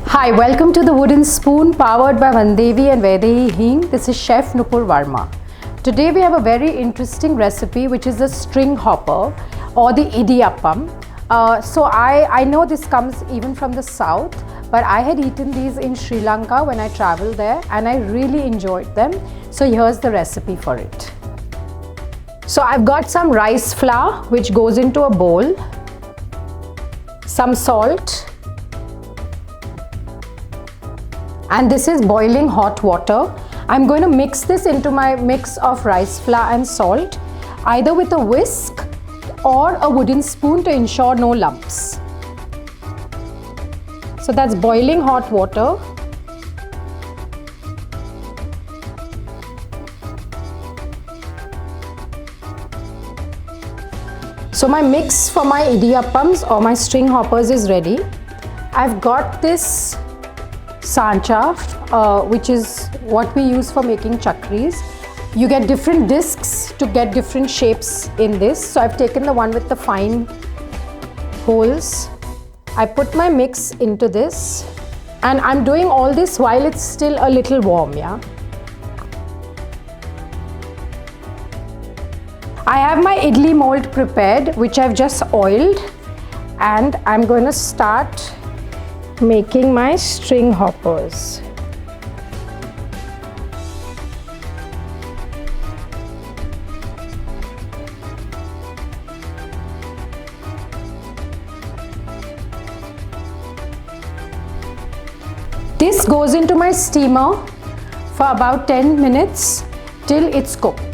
Hi, welcome to the Wooden Spoon powered by Vandevi and Vaidehi Hing. This is Chef Nupur Varma. Today we have a very interesting recipe which is the string hopper or the idiyappam. I know this comes even from the south, but I had eaten these in Sri Lanka when I traveled there and I really enjoyed them. So here's the recipe for it. So I've got some rice flour which goes into a bowl, some salt, and this is boiling hot water. I'm going to mix this into my mix of rice flour and salt, either with a whisk or a wooden spoon to ensure no lumps. So that's boiling hot water. So my mix for my idiyappams or my string hoppers is ready. I've got this sancha, which is what we use for making chakris. You get different discs to get different shapes in this. So I've taken the one with the fine holes. I put my mix into this and I'm doing all this while it's still a little warm, yeah. I have my idli mold prepared, which I've just oiled, and I'm going to start making my string hoppers. This goes into my steamer for about 10 minutes till it's cooked.